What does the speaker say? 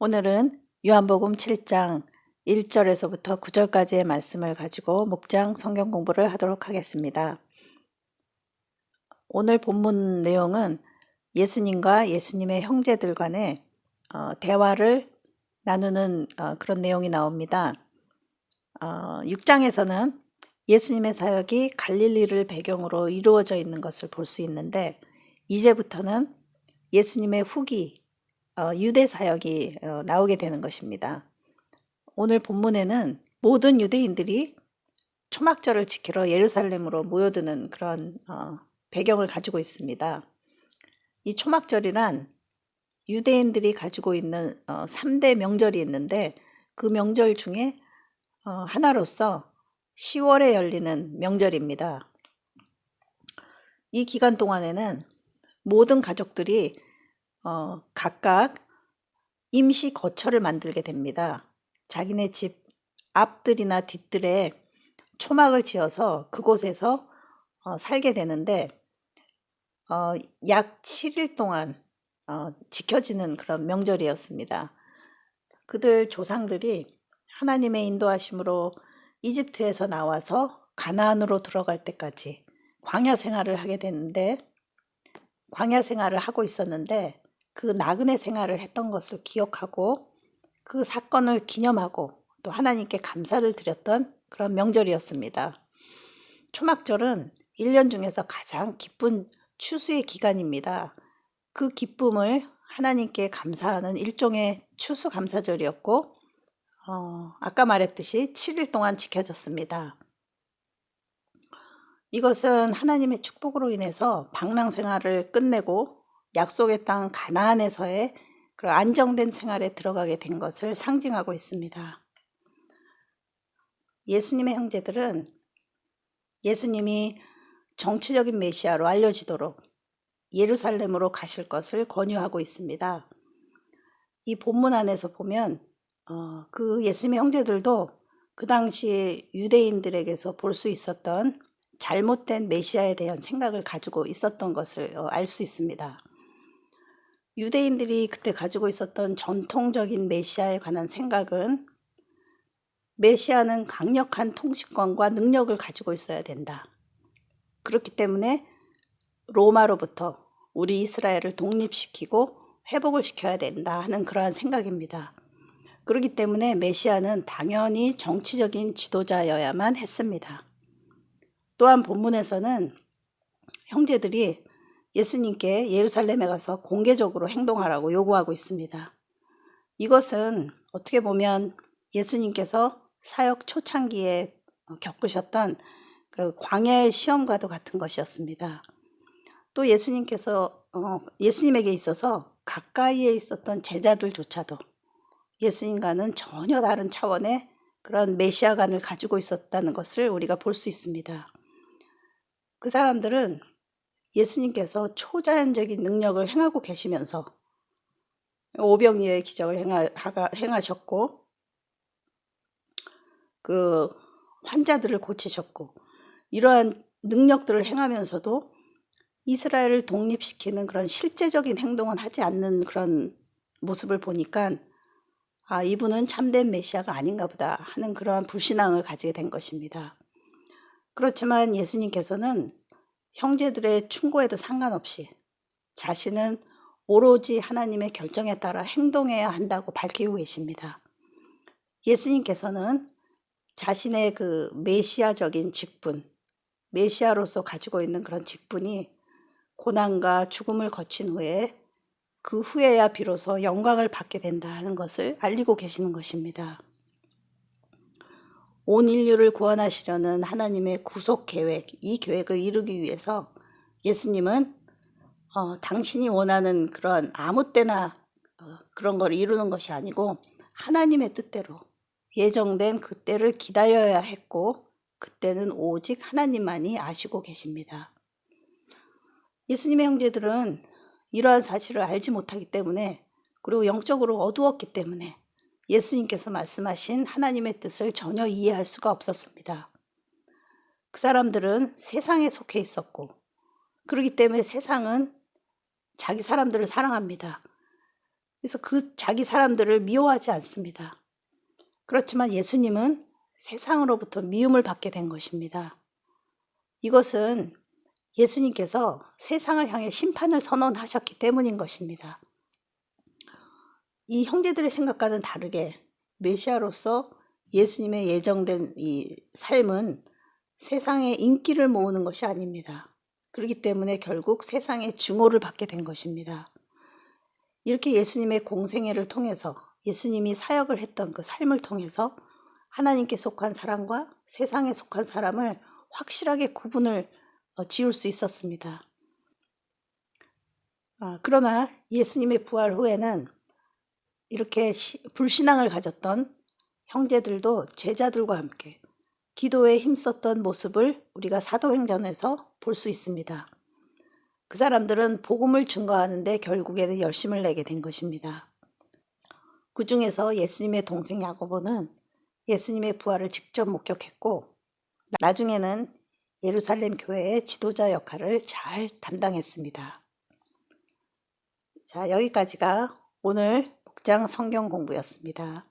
오늘은 요한복음 7장 1절에서부터 9절까지의 말씀을 가지고 묵상 성경 공부를 하도록 하겠습니다. 오늘 본문 내용은 예수님과 예수님의 형제들 간의 대화를 나누는 그런 내용이 나옵니다. 6장에서는 예수님의 사역이 갈릴리를 배경으로 이루어져 있는 것을 볼 수 있는데, 이제부터는 예수님의 후기 유대 사역이 나오게 되는 것입니다. 오늘 본문에는 모든 유대인들이 초막절을 지키러 예루살렘으로 모여드는 그런 배경을 가지고 있습니다. 이 초막절이란 유대인들이 가지고 있는 3대 명절이 있는데, 그 명절 중에 하나로서 10월에 열리는 명절입니다. 이 기간 동안에는 모든 가족들이 각각 임시 거처를 만들게 됩니다. 자기네 집 앞들이나 뒷뜰에 초막을 지어서 그곳에서 살게 되는데, 약 7일 동안 지켜지는 그런 명절이었습니다. 그들 조상들이 하나님의 인도하심으로 이집트에서 나와서 가나안으로 들어갈 때까지 광야 생활을 하게 됐는데, 광야 생활을 하고 있었는데 그 나그네 생활을 했던 것을 기억하고 그 사건을 기념하고 또 하나님께 감사를 드렸던 그런 명절이었습니다. 초막절은 1년 중에서 가장 기쁜 추수의 기간입니다. 그 기쁨을 하나님께 감사하는 일종의 추수감사절이었고, 아까 말했듯이 7일 동안 지켜졌습니다. 이것은 하나님의 축복으로 인해서 방랑 생활을 끝내고 약속의 땅 가나안에서의 그 안정된 생활에 들어가게 된 것을 상징하고 있습니다. 예수님의 형제들은 예수님이 정치적인 메시아로 알려지도록 예루살렘으로 가실 것을 권유하고 있습니다. 이 본문 안에서 보면 그 예수님의 형제들도 그 당시 유대인들에게서 볼 수 있었던 잘못된 메시아에 대한 생각을 가지고 있었던 것을 알 수 있습니다. 유대인들이 그때 가지고 있었던 전통적인 메시아에 관한 생각은, 메시아는 강력한 통치권과 능력을 가지고 있어야 된다. 그렇기 때문에 로마로부터 우리 이스라엘을 독립시키고 회복을 시켜야 된다 하는 그러한 생각입니다. 그렇기 때문에 메시아는 당연히 정치적인 지도자여야만 했습니다. 또한 본문에서는 형제들이 예수님께 예루살렘에 가서 공개적으로 행동하라고 요구하고 있습니다. 이것은 어떻게 보면 예수님께서 사역 초창기에 겪으셨던 그 광야의 시험과도 같은 것이었습니다. 또 예수님에게 있어서 가까이에 있었던 제자들조차도 예수님과는 전혀 다른 차원의 그런 메시아관을 가지고 있었다는 것을 우리가 볼 수 있습니다. 그 사람들은 예수님께서 초자연적인 능력을 행하고 계시면서 오병이어의 기적을 행하셨고, 그 환자들을 고치셨고, 이러한 능력들을 행하면서도 이스라엘을 독립시키는 그런 실제적인 행동은 하지 않는 그런 모습을 보니까, 이분은 참된 메시아가 아닌가 보다 하는 그러한 불신앙을 가지게 된 것입니다. 그렇지만 예수님께서는 형제들의 충고에도 상관없이 자신은 오로지 하나님의 결정에 따라 행동해야 한다고 밝히고 계십니다. 예수님께서는 자신의 그 메시아적인 직분, 메시아로서 가지고 있는 그런 직분이 고난과 죽음을 거친 후에, 그 후에야 비로소 영광을 받게 된다 하는 것을 알리고 계시는 것입니다. 온 인류를 구원하시려는 하나님의 구속 계획, 이 계획을 이루기 위해서 예수님은 당신이 원하는 그런 아무 때나 그런 걸 이루는 것이 아니고 하나님의 뜻대로 예정된 그 때를 기다려야 했고, 그때는 오직 하나님만이 아시고 계십니다. 예수님의 형제들은 이러한 사실을 알지 못하기 때문에, 그리고 영적으로 어두웠기 때문에 예수님께서 말씀하신 하나님의 뜻을 전혀 이해할 수가 없었습니다. 그 사람들은 세상에 속해 있었고, 그렇기 때문에 세상은 자기 사람들을 사랑합니다. 그래서 그 자기 사람들을 미워하지 않습니다. 그렇지만 예수님은 세상으로부터 미움을 받게 된 것입니다. 이것은 예수님께서 세상을 향해 심판을 선언하셨기 때문인 것입니다. 이 형제들의 생각과는 다르게 메시아로서 예수님의 예정된 이 삶은 세상의 인기를 모으는 것이 아닙니다. 그렇기 때문에 결국 세상의 증오를 받게 된 것입니다. 이렇게 예수님의 공생애를 통해서 예수님이 사역을 했던 그 삶을 통해서 하나님께 속한 사람과 세상에 속한 사람을 확실하게 구분을 지을 수 있었습니다. 그러나 예수님의 부활 후에는 이렇게 불신앙을 가졌던 형제들도 제자들과 함께 기도에 힘썼던 모습을 우리가 사도행전에서 볼 수 있습니다. 그 사람들은 복음을 증거하는데 결국에는 열심을 내게 된 것입니다. 그 중에서 예수님의 동생 야고보는 예수님의 부활을 직접 목격했고 나중에는 예루살렘 교회의 지도자 역할을 잘 담당했습니다. 자, 여기까지가 오늘 목장 성경 공부였습니다.